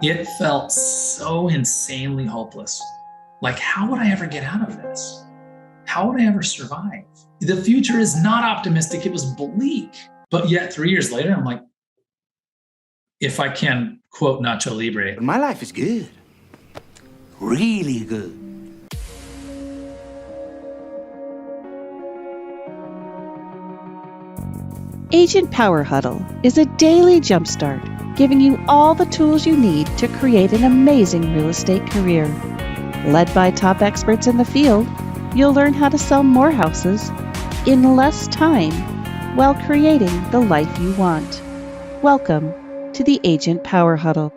It felt so insanely hopeless. Like, how would I ever get out of this? How would I ever survive? The future is not optimistic. It was bleak. But yet 3 years later, I'm like, if I can quote Nacho Libre, My life is good. Really good. Agent Power Huddle is a daily jumpstart, giving you all the tools you need to create an amazing real estate career. Led by top experts in the field, you'll learn how to sell more houses in less time while creating the life you want. Welcome to the Agent Power Huddle.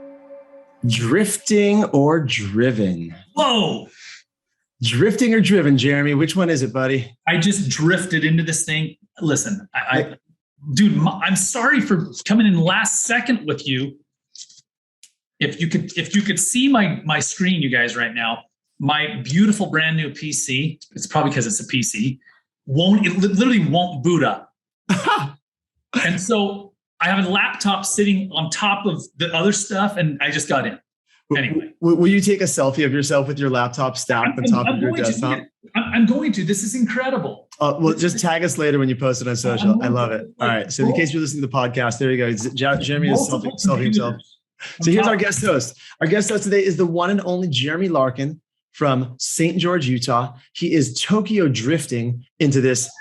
Drifting or driven? whoa, Drifting or driven, Jeremy? Which one is it, buddy? I just drifted into this thing. Listen, dude, I'm sorry for coming in last second with you. If you could see my screen, you guys, right now, my beautiful brand new PC, it's probably because it's a PC, literally won't boot up. And so I have a laptop sitting on top of the other stuff, and I just got in. Anyway. Will you take a selfie of yourself with your laptop stacked on top of your desktop? I'm going to. This is incredible. Well, just tag us later when you post it on social. I love it. All right. So in case you're listening to the podcast, there you go. Jeremy is selfie himself. So here's our guest host. Our guest host today is the one and only Jeremy Larkin from St. George, Utah. He is Tokyo drifting into this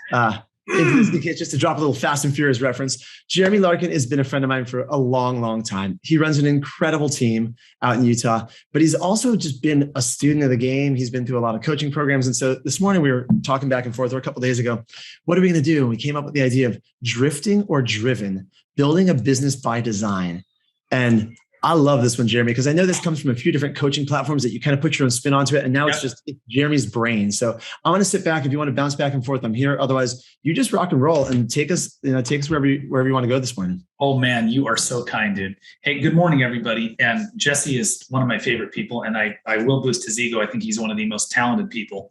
just to drop a little Fast and Furious reference. Jeremy Larkin has been a friend of mine for a long, long time. He runs an incredible team out in Utah, but he's also just been a student of the game. He's been through a lot of coaching programs. And so this morning we were talking back and forth, or a couple of days ago, what are we going to do? And we came up with the idea of drifting or driven, building a business by design. And I love this one, Jeremy, because I know this comes from a few different coaching platforms that you kind of put your own spin onto it. And now it's just Jeremy's brain. So I want to sit back. If you want to bounce back and forth, I'm here. Otherwise, you just rock and roll and take us wherever you want to go this morning. Oh man, you are so kind, dude. Hey, good morning, everybody. And Jesse is one of my favorite people. And I will boost his ego. I think he's one of the most talented people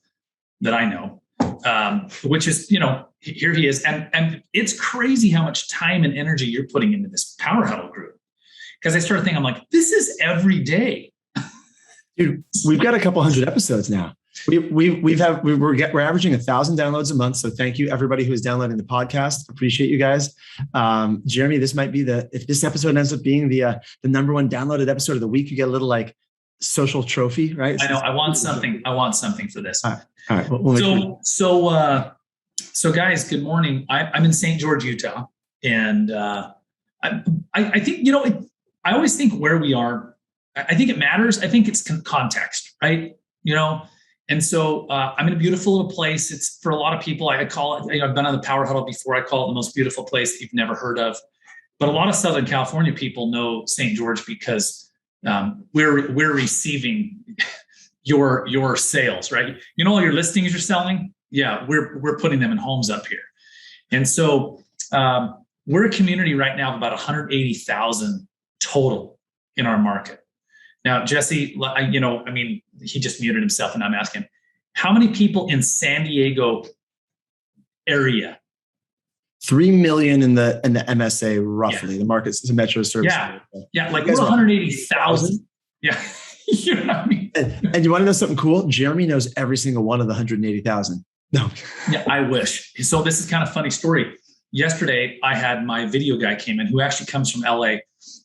that I know, which is, here he is. And it's crazy how much time and energy you're putting into this Power Huddle group. Because I started thinking, I'm like, this is every day. Dude, we've got a couple hundred episodes now. We're averaging 1,000 downloads a month. So thank you everybody who is downloading the podcast. Appreciate you guys. Jeremy, this might be if this episode ends up being the number one downloaded episode of the week, you get a little like social trophy, right? I know. I want something for this. All right. So guys, good morning. I'm in St. George, Utah, and I think I always think where we are, I think it matters. I think it's context, right? And so I'm in a beautiful little place. It's for a lot of people, I call it, I've been on the Power Huddle before. I call it the most beautiful place that you've never heard of. But a lot of Southern California people know St. George because we're receiving your sales, right? All your listings you're selling. Yeah, we're putting them in homes up here. And so we're a community right now of about 180,000 total in our market. Now, Jesse, he just muted himself, and I'm asking, how many people in San Diego area? 3 million in the MSA, roughly. Yeah. The market's the metro service. Yeah, like we're 180,000. Yeah. You know what I mean? And you want to know something cool? Jeremy knows every single one of the 180,000. No. Yeah, I wish. So this is kind of a funny story. Yesterday, I had my video guy came in who actually comes from LA.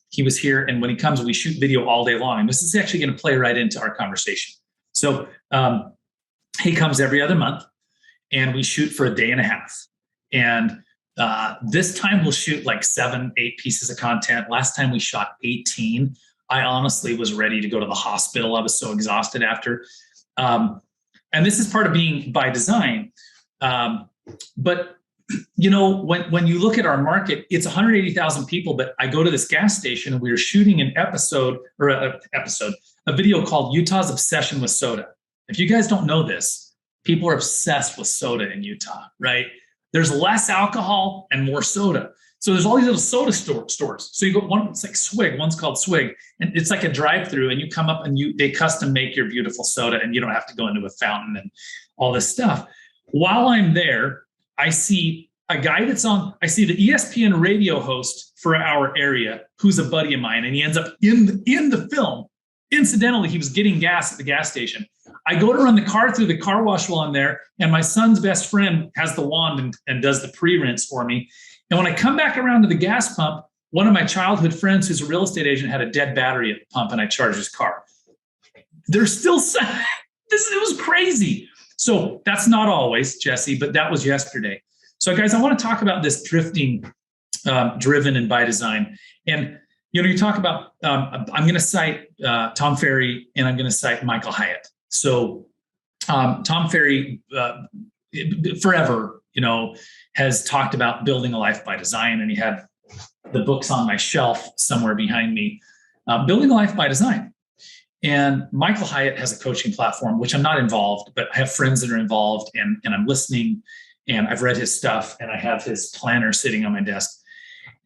He was here. And when he comes, we shoot video all day long. And this is actually going to play right into our conversation. So he comes every other month and we shoot for a day and a half. And this time we'll shoot like 7-8 pieces of content. Last time we shot 18. I honestly was ready to go to the hospital. I was so exhausted after. And this is part of being by design. But when you look at our market, it's 180,000 people, but I go to this gas station and we were shooting a video called Utah's Obsession with Soda. If you guys don't know this, people are obsessed with soda in Utah, right? There's less alcohol and more soda. So there's all these little soda stores. So you go one, it's like Swig, one's called Swig, and it's like a drive-through, and you come up and they custom make your beautiful soda, and you don't have to go into a fountain and all this stuff. While I'm there, I see a guy that's on, I see the ESPN radio host for our area, who's a buddy of mine, and he ends up in the film. Incidentally, he was getting gas at the gas station. I go to run the car through the car wash while I'm there, and my son's best friend has the wand and does the pre-rinse for me. And when I come back around to the gas pump, one of my childhood friends who's a real estate agent had a dead battery at the pump, and I charged his car. There's still it was crazy. So that's not always, Jesse, but that was yesterday. So guys, I want to talk about this drifting, driven and by design. And, you talk about, I'm going to cite Tom Ferry, and I'm going to cite Michael Hyatt. So Tom Ferry forever, has talked about building a life by design. And he had the books on my shelf somewhere behind me, building a life by design. And Michael Hyatt has a coaching platform, which I'm not involved, but I have friends that are involved, and I'm listening, and I've read his stuff, and I have his planner sitting on my desk.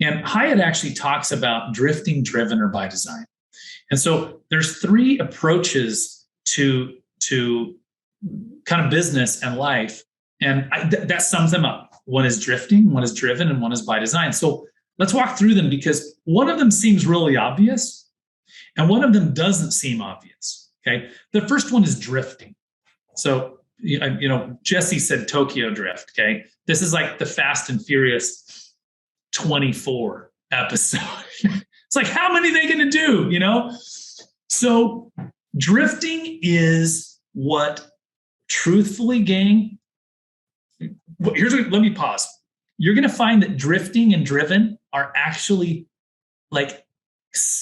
And Hyatt actually talks about drifting, driven, or by design. And so there's 3 approaches to kind of business and life. And that sums them up. One is drifting, one is driven, and one is by design. So let's walk through them, because one of them seems really obvious and one of them doesn't seem obvious. Okay. The first one is drifting. So, Jesse said Tokyo drift. Okay. This is like the Fast and Furious 24 episode. It's like, how many are they going to do? So drifting is what, truthfully, gang, let me pause. You're going to find that drifting and driven are actually like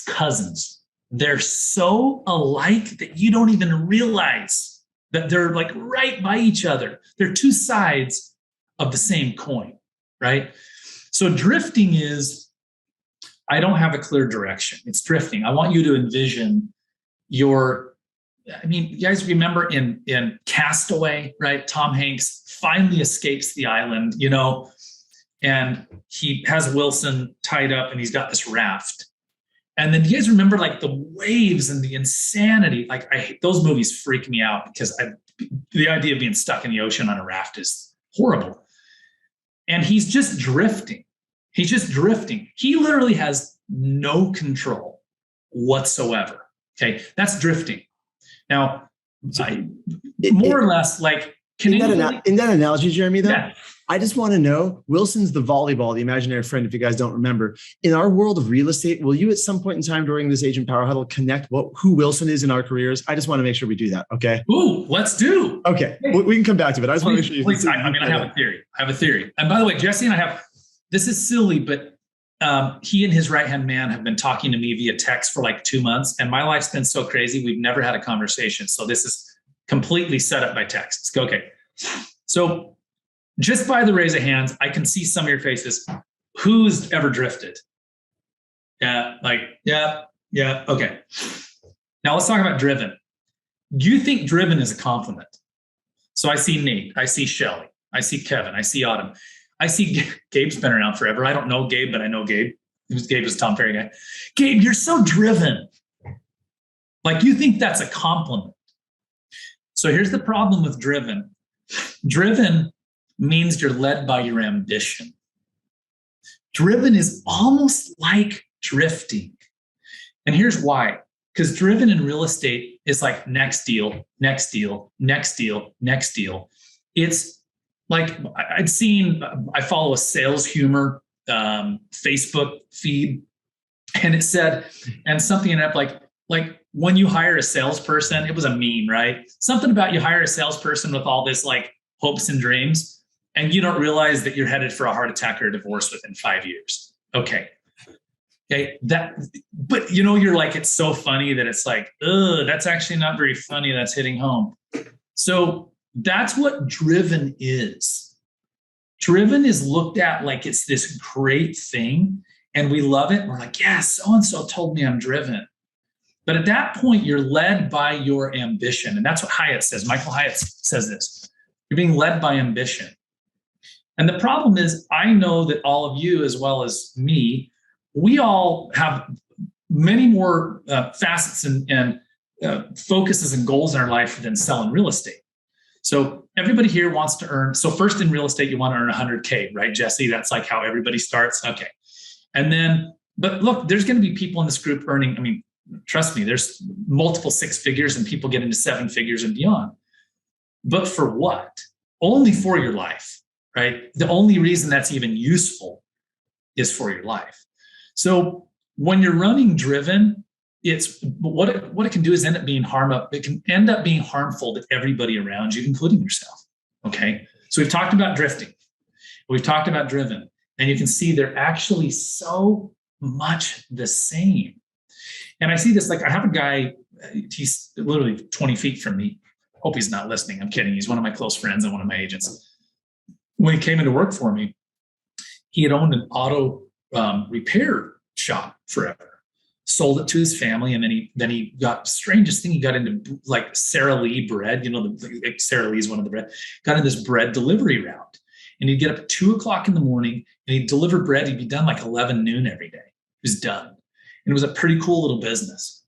cousins. They're so alike that you don't even realize that they're like right by each other. They're 2 sides of the same coin, right? So drifting is, I don't have a clear direction. It's drifting. I want you to envision you guys remember in Castaway, right? Tom Hanks finally escapes the island, and he has Wilson tied up, and he's got this raft. And then do you guys remember like the waves and the insanity? Like those movies freak me out, because the idea of being stuck in the ocean on a raft is horrible. And he's just drifting. He's just drifting. He literally has no control whatsoever. Okay, that's drifting. Now, more or less, like, in that analogy, Jeremy, though, yeah. I just want to know, Wilson's the volleyball, the imaginary friend, if you guys don't remember. In our world of real estate, will you at some point in time during this Agent Power Huddle connect who Wilson is in our careers? I just want to make sure we do that, okay? Ooh, let's do. Okay, we can come back to it. I just want to make sure you... I have a theory. And by the way, Jesse and I this is silly, but he and his right-hand man have been talking to me via text for like 2 months, and my life's been so crazy, we've never had a conversation. So this is completely set up by text. Okay. So just by the raise of hands, I can see some of your faces. Who's ever drifted? Yeah. Okay. Now let's talk about driven. Do you think driven is a compliment? So I see Nate, I see Shelly, I see Kevin, I see Autumn. I see Gabe's been around forever. I don't know Gabe, but I know Gabe. Gabe was a Tom Ferry guy. Gabe, you're so driven. Like, you think that's a compliment. So here's the problem with driven. Driven means you're led by your ambition. Driven is almost like drifting. And here's why. Because driven in real estate is like next deal, next deal, next deal, next deal. It's like I follow a sales humor Facebook feed, and it said, and something in it like when you hire a salesperson, it was a meme, right? Something about you hire a salesperson with all this like hopes and dreams, and you don't realize that you're headed for a heart attack or a divorce within 5 years. Okay. But you're like, it's so funny that it's like, that's actually not very funny. That's hitting home. So that's what driven is. Driven is looked at like it's this great thing, and we love it. We're like, yeah, so-and-so told me I'm driven. But at that point, you're led by your ambition. And that's what Hyatt says. Michael Hyatt says this. You're being led by ambition. And the problem is, I know that all of you, as well as me, we all have many more facets and focuses and goals in our life than selling real estate. So everybody here wants to earn. So first in real estate, you want to earn 100K, right, Jesse? That's like how everybody starts. Okay. And then, but look, there's going to be people in this group earning, I mean, trust me, there's multiple 6 figures and people get into 7 figures and beyond. But for what? Only for your life, right? The only reason that's even useful is for your life. So when you're running driven, it's what it can do is end up being it can end up being harmful to everybody around you, including yourself. Okay. So we've talked about drifting. We've talked about driven, and you can see they're actually so much the same. And I see this, like I have a guy, he's literally 20 feet from me. Hope he's not listening. I'm kidding. He's one of my close friends and one of my agents. When he came into work for me, he had owned an auto repair shop forever, sold it to his family. And then he got, strangest thing, he got into like Sara Lee bread, Sara Lee is one of the bread, got in this bread delivery route. And he'd get up at 2:00 in the morning and he'd deliver bread. He'd be done like 11 noon every day. He was done. And it was a pretty cool little business.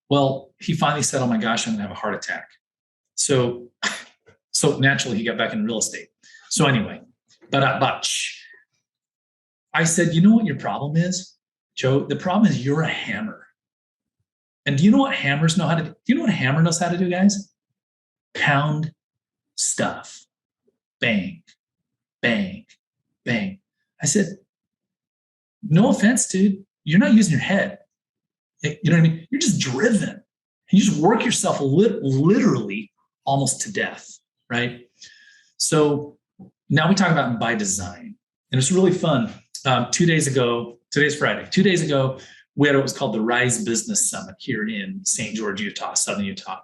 Well, he finally said, oh my gosh, I'm gonna have a heart attack. So naturally he got back in real estate. So anyway, but I said, you know what your problem is, Joe? The problem is you're a hammer. And do you know what hammers know how to do? Do you know what a hammer knows how to do, guys? Pound stuff. Bang, bang, bang. I said, no offense, dude. You're not using your head. You know what I mean? You're just driven. And you just work yourself literally almost to death, right? So now we talk about by design. And it's really fun. 2 days ago, today's Friday, 2 days ago, we had what was called the Rise Business Summit here in St. George, Utah, Southern Utah.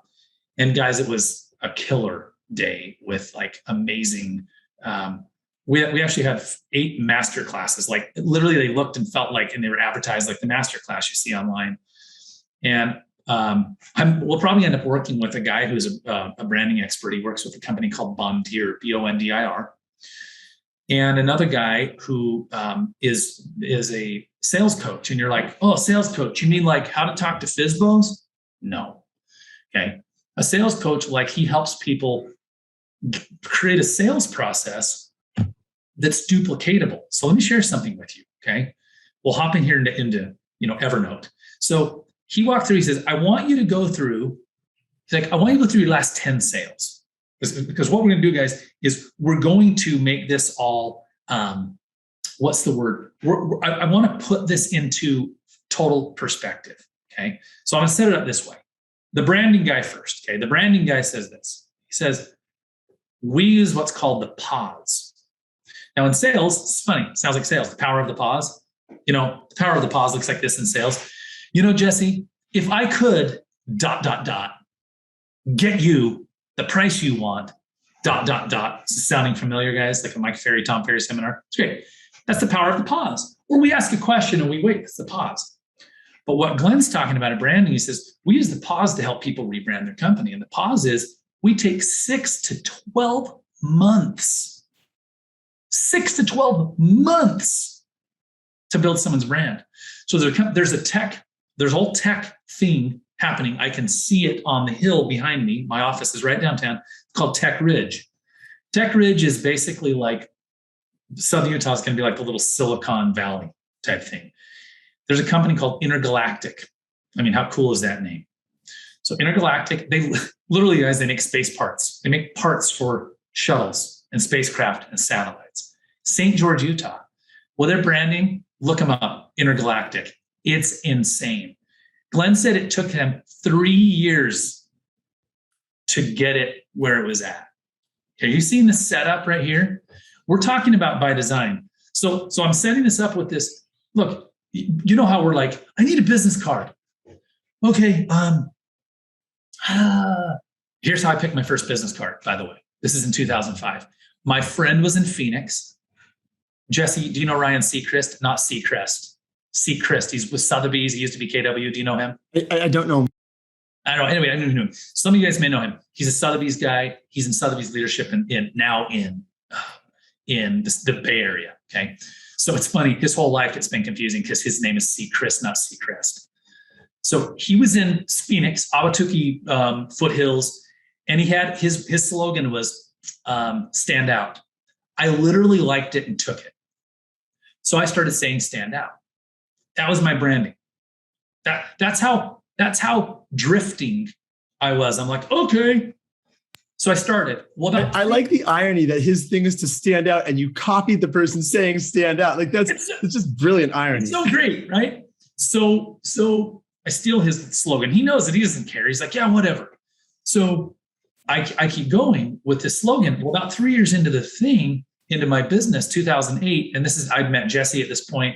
And guys, it was a killer day with like amazing, we actually had 8 master classes. Like literally they looked and felt like, and they were advertised like the master class you see online. And we'll probably end up working with a guy who's a branding expert. He works with a company called Bondir, Bondir. And another guy who is a sales coach. And you're like, oh, sales coach, you mean like how to talk to FSBOs? No. Okay. A sales coach, like he helps people create a sales process that's duplicatable. So let me share something with you. Okay. We'll hop in here into Evernote. So he walked through, he says, I want you to go through your last 10 sales. Because what we're going to do, guys, is we're going to make this all, what's the word? I want to put this into total perspective. Okay. So I'm going to set it up this way. The branding guy first. Okay. The branding guy says this. He says, we use what's called the pause. Now in sales, it's funny. It sounds like sales, the power of the pause. The power of the pause looks like this in sales. Jesse, if I could ... get you the price you want ... This is sounding familiar, guys, like a Mike Ferry, Tom Ferry seminar. It's great. That's the power of the pause. Or we ask a question and we wait. That's the pause. But what Glenn's talking about in branding, he says, we use the pause to help people rebrand their company. And the pause is we take 6 to 12 months. 6 to 12 months to build someone's brand. So there's a whole tech thing happening. I can see it on the hill behind me. My office is right downtown. It's called Tech Ridge. Tech Ridge is basically like Southern Utah is going to be like the little Silicon Valley type thing. There's a company called Intergalactic. I mean, how cool is that name? So Intergalactic, they literally, guys, they make space parts. They make parts for shuttles and spacecraft and satellites. St. George, Utah. Well, their branding, look them up, Intergalactic. It's insane. Glenn said it took him 3 years to get it where it was at. Okay, you seen the setup right here? We're talking about by design. So I'm setting this up with this. Look, you know how we're like, I need a business card. Okay, here's how I picked my first business card, by the way. This is in 2005. My friend was in Phoenix. Jesse, do you know Ryan Seacrest? Not Seacrest. Seacrest. He's with Sotheby's. He used to be KW. Do you know him? I don't know. I don't know. Anyway, I don't know him. Some of you guys may know him. He's a Sotheby's guy. He's in Sotheby's leadership in the Bay Area. Okay. So it's funny. His whole life, it's been confusing because his name is Seacrest, not Seacrest. So he was in Phoenix, Ahwatukee foothills, and he had his slogan was stand out. I literally liked it and took it. So I started saying stand out. That was my branding. That's how drifting I was. I'm like, okay. So I started. Well, I like the irony that his thing is to stand out and you copied the person saying stand out. Like it's just brilliant irony. It's so great, right? So I steal his slogan. He knows that he doesn't care. He's like, yeah, whatever. So I keep going with this slogan. Well, about 3 years into my business, 2008, and I'd met Jesse at this point,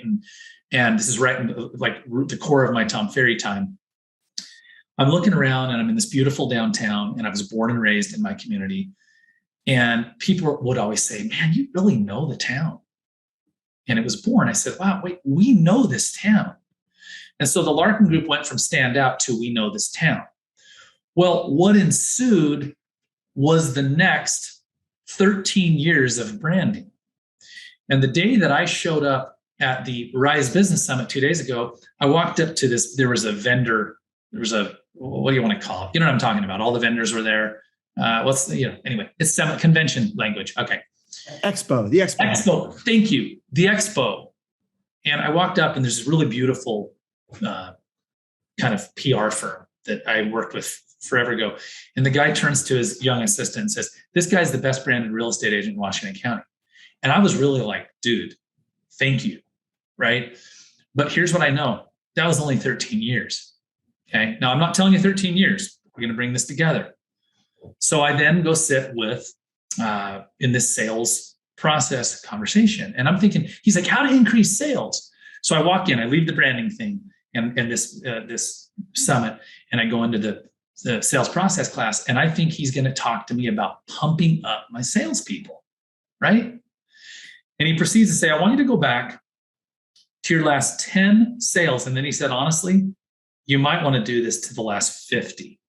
and this is right in the core of my Tom Ferry time. I'm looking around and I'm in this beautiful downtown, and I was born and raised in my community. And people would always say, man, you really know the town. And it was born. I said, wow, wait, we know this town. And so the Larkin Group went from stand out to we know this town. Well, what ensued was the next 13 years of branding. And the day that I showed up at the Rise Business Summit 2 days ago, I walked up to this, there was a vendor, what do you want to call it? You know what I'm talking about? All the vendors were there. Anyway, it's summit convention language. Okay. The expo. Thank you. The expo. And I walked up and there's this really beautiful kind of PR firm that I worked with forever ago. And the guy turns to his young assistant and says, this guy's the best branded real estate agent in Washington County. And I was really like, dude, thank you. Right. But here's what I know. That was only 13 years. Okay. Now I'm not telling you 13 years. We're going to bring this together. So I then go sit with, in this sales process conversation. And I'm thinking, he's like, how to increase sales. So I walk in, I leave the branding thing and this summit, and I go into the sales process class. And I think he's going to talk to me about pumping up my salespeople. Right. And he proceeds to say, I want you to go back to your last 10 sales. And then he said, honestly, you might want to do this to the last 50.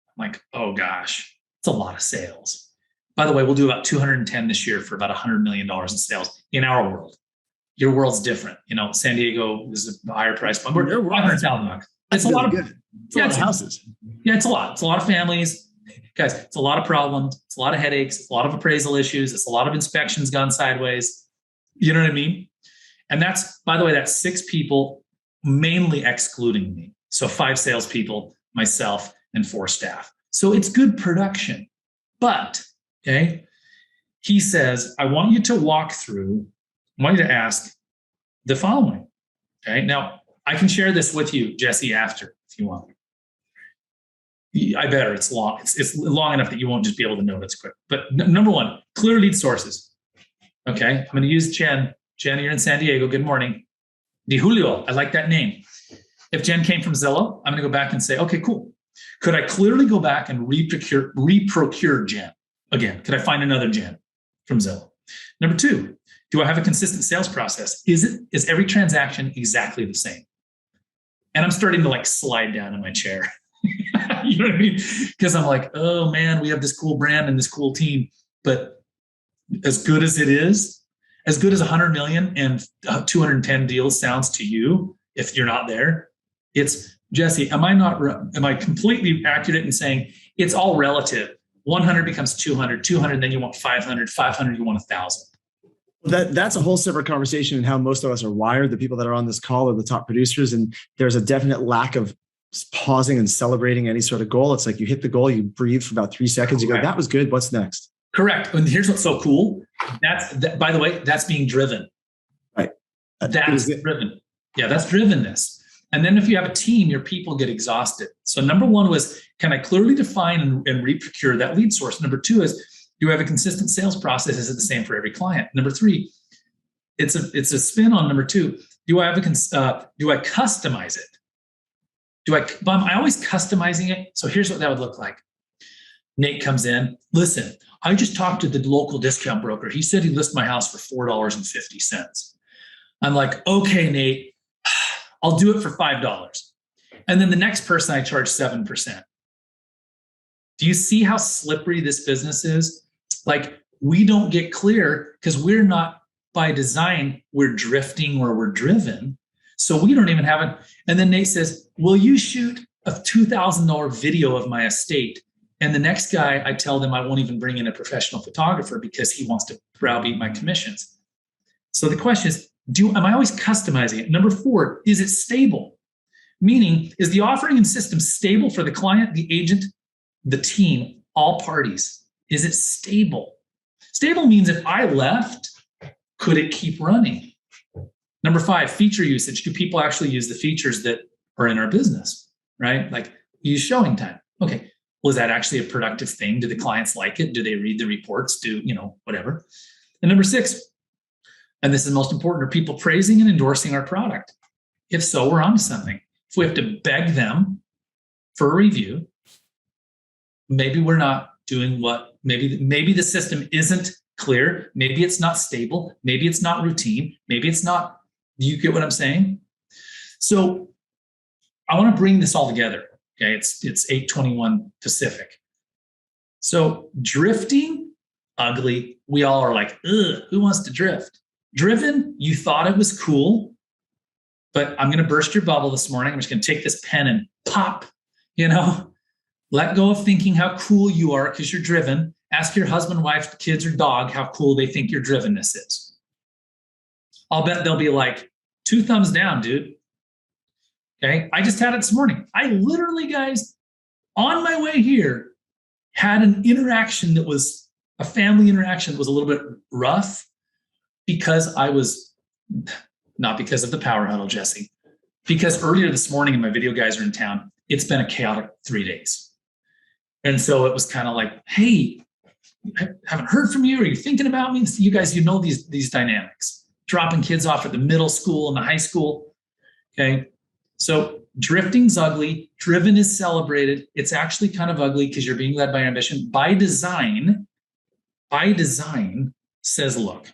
I'm like, oh gosh, it's a lot of sales. By the way, we'll do about 210 this year for about $100 million in sales in our world. Your world's different. You know, San Diego is a higher price point. We're $500,000. It's a lot of good. It's houses. Yeah, it's a lot. It's a lot of families. Guys, it's a lot of problems. It's a lot of headaches. It's a lot of appraisal issues. It's a lot of inspections gone sideways. You know what I mean? And that's, by the way, that's 6 people, mainly excluding me. So 5 salespeople, myself, and 4 staff. So it's good production. But, okay, he says, I want you to ask the following. Okay, now I can share this with you, Jesse, after, if you want. I better, it's long. It's long enough that you won't just be able to know it's quick. But number 1, clear lead sources. Okay, I'm going to use Jen. Jen, you're in San Diego. Good morning. Di Julio, I like that name. If Jen came from Zillow, I'm going to go back and say, okay, cool. Could I clearly go back and reprocure Jen again? Could I find another Jen from Zillow? Number 2, do I have a consistent sales process? Is every transaction exactly the same? And I'm starting to slide down in my chair. You know what I mean? Because I'm like, oh man, we have this cool brand and this cool team, but as good as it is, as good as 100 million and 210 deals sounds to you, if you're not there, it's Jesse. Am I completely accurate in saying it's all relative? 100 becomes 200, 200, then you want 500, 500, you want 1,000. That's a whole separate conversation in how most of us are wired. The people that are on this call are the top producers, and there's a definite lack of pausing and celebrating any sort of goal. It's like you hit the goal, you breathe for about 3 seconds, you go, that was good. What's next? Correct. And here's what's so cool. By the way, that's being driven. Right. That's driven. Yeah, that's drivenness. And then if you have a team, your people get exhausted. So number 1 was, can I clearly define and reprocure that lead source? Number 2 is, do I have a consistent sales process? Is it the same for every client? Number 3, it's a spin on number 2. Do I customize it? Am I always customizing it? So here's what that would look like. Nate comes in. Listen, I just talked to the local discount broker. He said he listed my house for $4.50. I'm like, okay, Nate, I'll do it for $5. And then the next person I charge 7%. Do you see how slippery this business is? We don't get clear because we're not, by design, we're drifting or we're driven. So we don't even have it. And then Nate says, will you shoot a $2,000 video of my estate And the next guy, I tell them I won't even bring in a professional photographer because he wants to browbeat my commissions. So the question is, am I always customizing it? Number 4, is it stable? Meaning, is the offering and system stable for the client, the agent, the team, all parties? Is it stable? Stable means if I left, could it keep running? Number 5, feature usage. Do people actually use the features that are in our business, right? Like use showing time. Okay. Was that actually a productive thing? Do the clients like it? Do they read the reports? Whatever. And number 6, and this is most important, are people praising and endorsing our product? If so, we're onto something. If we have to beg them for a review, maybe we're not doing maybe the system isn't clear. Maybe it's not stable. Maybe it's not routine. Maybe it's not, do you get what I'm saying? So I want to bring this all together. Okay, it's 8:21 Pacific. So drifting, ugly. We all are like, ugh, who wants to drift? Driven, you thought it was cool, but I'm going to burst your bubble this morning. I'm just going to take this pen and pop, let go of thinking how cool you are because you're driven. Ask your husband, wife, kids, or dog how cool they think your drivenness is. I'll bet they'll be like, 2 thumbs down, dude. Okay, I just had it this morning. I literally, guys, on my way here, had an interaction that was a family interaction that was a little bit rough because not because of the power huddle, Jesse, because earlier this morning, and my video guys are in town, it's been a chaotic 3 days. And so it was kind of like, hey, I haven't heard from you. Are you thinking about me? You guys, these dynamics, dropping kids off at the middle school and the high school. Okay. So drifting's ugly. Driven is celebrated. It's actually kind of ugly because you're being led by ambition. By design, says, look,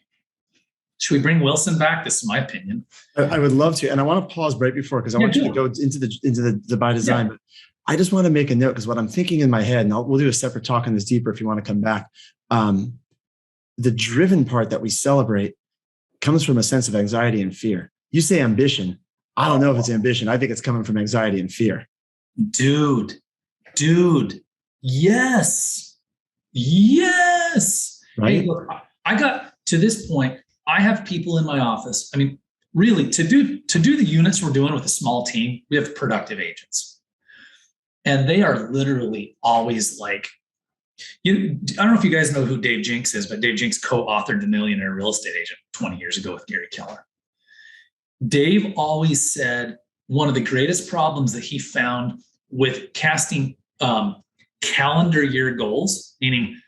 should we bring Wilson back? This is my opinion. I would love to. And I want to pause right before, because I want you to go into the by design. Yeah. But I just want to make a note, because what I'm thinking in my head, and we'll do a separate talk on this deeper if you want to come back. The driven part that we celebrate comes from a sense of anxiety and fear. You say ambition. I don't know if it's ambition. I think it's coming from anxiety and fear. Dude. Yes. Right. Hey, look, I got to this point. I have people in my office. I mean, really, to do the units we're doing with a small team, we have productive agents. And they are literally always like, I don't know if you guys know who Dave Jinks is, but Dave Jinks co-authored The Millionaire Real Estate Agent 20 years ago with Gary Keller. Dave always said one of the greatest problems that he found with casting calendar year goals, meaning,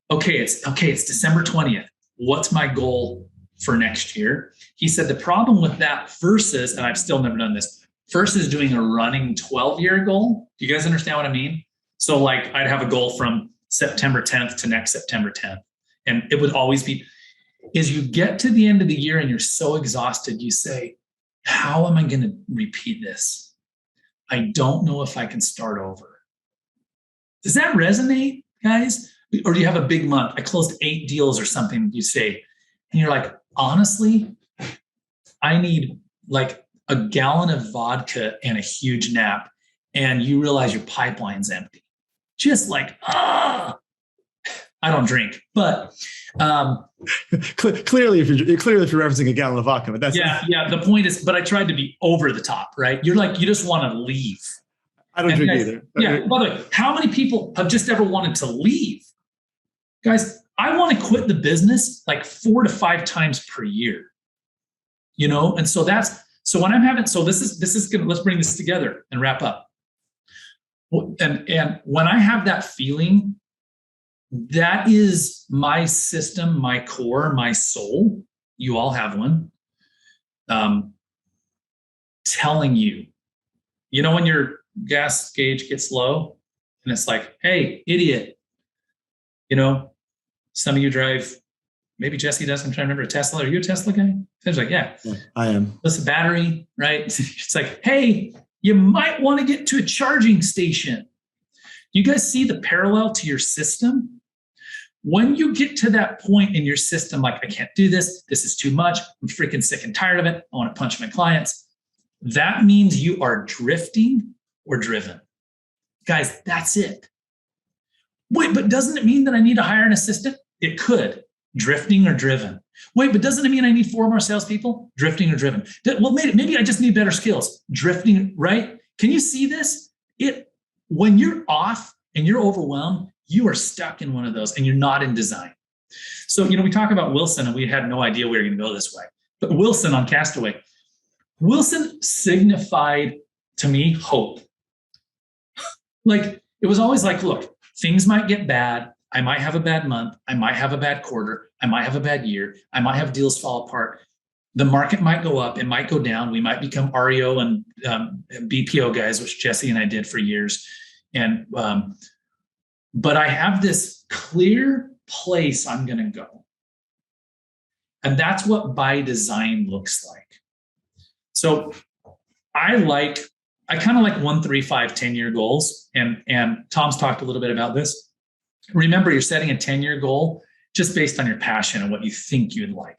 it's December 20th. What's my goal for next year? He said the problem with that versus, and I've still never done this, versus doing a running 12-year goal. Do you guys understand what I mean? So like I'd have a goal from September 10th to next September 10th. And it would always be, is you get to the end of the year and you're so exhausted, you say, how am I going to repeat this? I don't know if I can start over. Does that resonate, guys? Or do you have a big month? I closed 8 deals or something, you say, and you're like, honestly, I need like a gallon of vodka and a huge nap. And you realize your pipeline's empty. Just like, I don't drink, but clearly, if you're referencing a gallon of vodka, but that's yeah. The point is, but I tried to be over the top, right? You're like, you just want to leave. I don't drink either. Yeah. By the way, how many people have just ever wanted to leave? Guys, I want to quit the business like 4 to 5 times per year. And so when I'm having, so this is gonna, let's bring this together and wrap up. And when I have that feeling, that is my system, my core, my soul. You all have one. Telling you, when your gas gauge gets low and it's like, hey, idiot, some of you drive, maybe Jesse does. I'm trying to remember a Tesla. Are you a Tesla guy? It's like, yeah, I am. That's a battery, right? It's like, hey, you might want to get to a charging station. You guys see the parallel to your system? When you get to that point in your system, like, I can't do this. This is too much. I'm freaking sick and tired of it. I want to punch my clients. That means you are drifting or driven. Guys, that's it. Wait, but doesn't it mean that I need to hire an assistant? It could. Drifting or driven. Wait, but doesn't it mean I need 4 more salespeople? Drifting or driven. Well, maybe I just need better skills. Drifting, right? Can you see this? When you're off and you're overwhelmed, you are stuck in one of those and you're not in design. So, we talk about Wilson and we had no idea we were going to go this way. But Wilson on Castaway, Wilson signified to me hope. Like, it was always like, look, things might get bad. I might have a bad month. I might have a bad quarter. I might have a bad year. I might have deals fall apart. The market might go up. It might go down. We might become REO and BPO guys, which Jesse and I did for years. And but I have this clear place I'm going to go. And that's what by design looks like. So I kind of like 1, 3, 5, 10-year goals. And Tom's talked a little bit about this. Remember, you're setting a 10-year goal just based on your passion and what you think you'd like.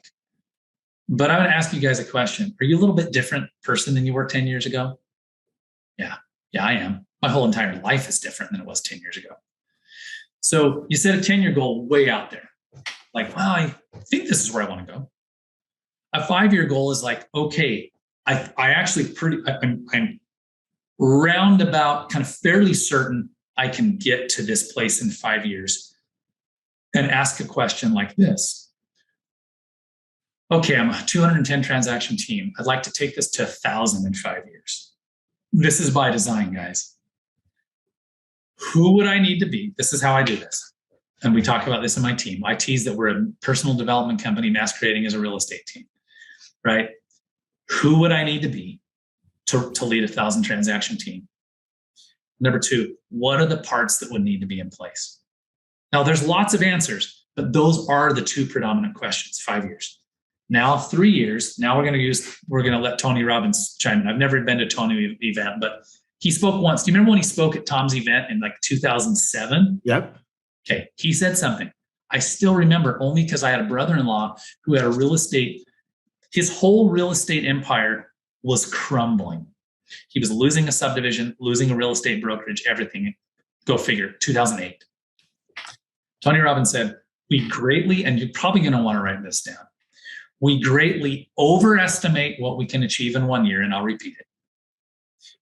But I'm going to ask you guys a question. Are you a little bit different person than you were 10 years ago? Yeah, I am. My whole entire life is different than it was 10 years ago. So you set a 10-year goal way out there. Like, well, I think this is where I want to go. A 5-year goal is like, okay, I'm roundabout kind of fairly certain I can get to this place in 5 years, and ask a question like this. Okay, I'm a 210 transaction team. I'd like to take this to 1,000 in 5 years. This is by design, guys. Who would I need to be? This is how I do this. And we talk about this in my team. I tease that we're a personal development company masquerading as a real estate team, right? Who would I need to be to lead a 1,000 transaction team? Number 2, what are the parts that would need to be in place? Now, there's lots of answers, but those are the 2 predominant questions. 5 years. Now, 3 years. Now we're going to let Tony Robbins chime in. I've never been to Tony's event, but he spoke once. Do you remember when he spoke at Tom's event in like 2007? Yep. Okay. He said something. I still remember only because I had a brother-in-law who had his whole real estate empire was crumbling. He was losing a subdivision, losing a real estate brokerage, everything. Go figure, 2008. Tony Robbins said, we greatly, and you're probably going to want to write this down, we greatly overestimate what we can achieve in 1 year, and I'll repeat it.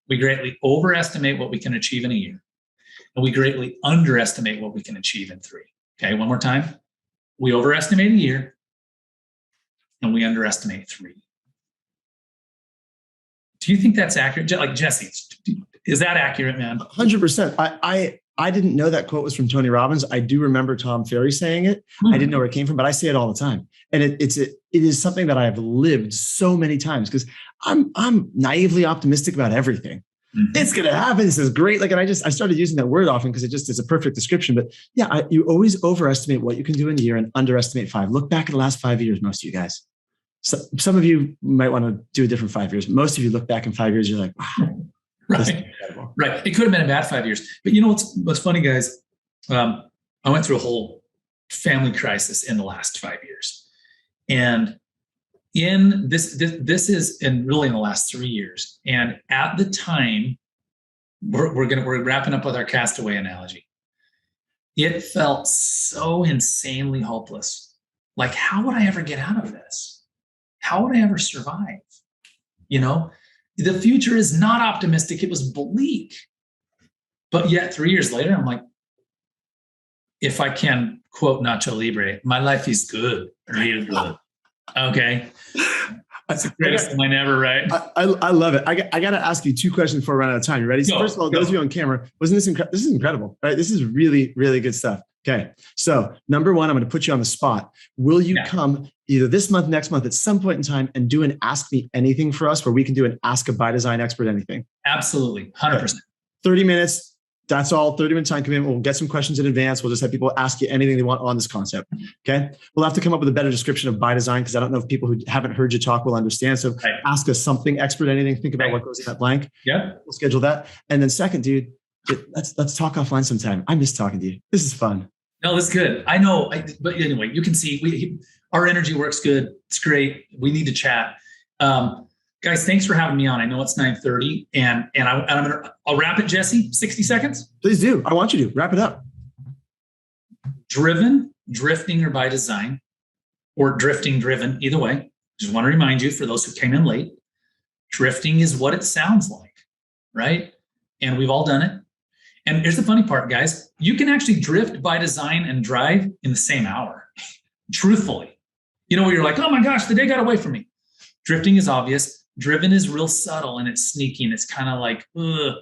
We greatly overestimate what we can achieve in a year, and we greatly underestimate what we can achieve in 3. Okay, one more time. We overestimate a year, and we underestimate 3. Do you think that's accurate? Like, Jesse, is that accurate, man? 100%. I didn't know that quote was from Tony Robbins. I do remember Tom Ferry saying it. I didn't know where it came from, but I say it all the time. And it is something that I have lived so many times because I'm naively optimistic about everything. Mm-hmm. It's going to happen. This is great. Like, and I started using that word often because it's a perfect description. But yeah, you always overestimate what you can do in a year and underestimate 5. Look back at the last 5 years, most of you guys. So, some of you might want to do a different 5 years. Most of you look back in 5 years, you're like, wow. Right. Right. It could have been a bad 5 years. But you know what's funny, guys? I went through a whole family crisis in the last 5 years. And in this is really in the last 3 years. And at the time, we're wrapping up with our Castaway analogy. It felt so insanely hopeless. Like, how would I ever get out of this? How would I ever survive? The future is not optimistic. It was bleak. But yet 3 years later, I'm like, if I can quote Nacho Libre, my life is good, real good. Okay. That's the greatest line ever, right? I love it. I got to ask you 2 questions before we run out of time. You ready? So first of all, those of you on camera, wasn't this incredible? This is incredible, right? This is really, really good stuff. Okay. So number 1, I'm going to put you on the spot. Will you come either this month, next month, at some point in time and do an Ask Me Anything for us where we can do an Ask a By Design Expert Anything? Absolutely. 100%. Okay. 30 minutes. That's all. 30-minute time commitment. We'll get some questions in advance. We'll just have people ask you anything they want on this concept. Okay. We'll have to come up with a better description of by design because I don't know if people who haven't heard you talk will understand. So ask us something expert, anything. Think about what goes in that blank. Yeah. We'll schedule that. And then second, dude, let's talk offline sometime. I miss talking to you. This is fun. No, that's good. I know. But anyway, you can see our energy works good. It's great. We need to chat. Guys, thanks for having me on. I know it's 9:30 and I'll wrap it, Jesse, 60 seconds. Please do. I want you to wrap it up. driven, drifting, or by design, or drifting, driven, either way. Just want to remind you, for those who came in late, drifting is what it sounds like, right? And we've all done it. And here's the funny part, guys. You can actually drift by design and drive in the same hour, truthfully. You know, where you're like, oh my gosh, the day got away from me. Drifting is obvious. Driven is real subtle and it's sneaky and it's kind of like, ugh.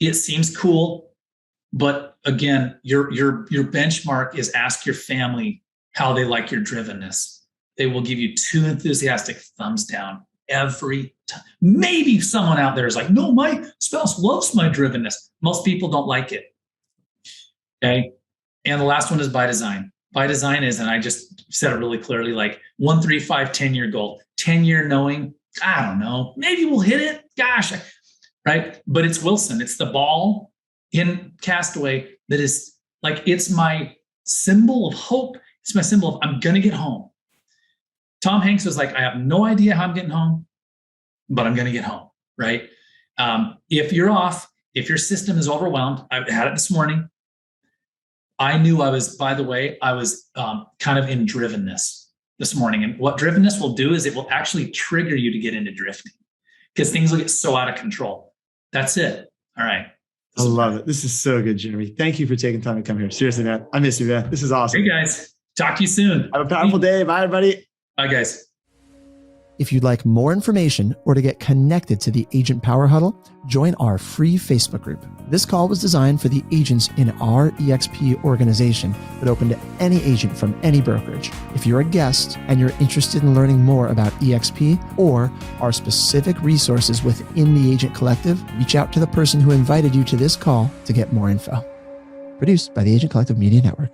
It seems cool. But again, your benchmark is ask your family how they like your drivenness. They will give you 2 enthusiastic thumbs down every time. Maybe someone out there is like, no, my spouse loves my drivenness. Most people don't like it. Okay. And the last one is by design. By design is, and I just said it really clearly, like 1, 3, 5, 10-year goal, 10-year knowing, I don't know, maybe we'll hit it. Gosh, right. But it's Wilson. It's the ball in Castaway that is like, it's my symbol of hope. It's my symbol of I'm going to get home. Tom Hanks was like, I have no idea how I'm getting home, but I'm going to get home, right? If you're off, if your system is overwhelmed, I had it this morning. I knew I was, by the way, I was kind of in drivenness this morning. And what drivenness will do is it will actually trigger you to get into drifting because things will get so out of control. That's it. All right. I love it. This is so good, Jeremy. Thank you for taking time to come here. Seriously, man. I miss you, man. This is awesome. Hey, guys. Talk to you soon. Have a powerful day. Bye, everybody. Bye, guys. If you'd like more information or to get connected to the Agent Power Huddle, join our free Facebook group. This call was designed for the agents in our EXP organization, but open to any agent from any brokerage. If you're a guest and you're interested in learning more about EXP or our specific resources within the Agent Collective, reach out to the person who invited you to this call to get more info. Produced by the Agent Collective Media Network.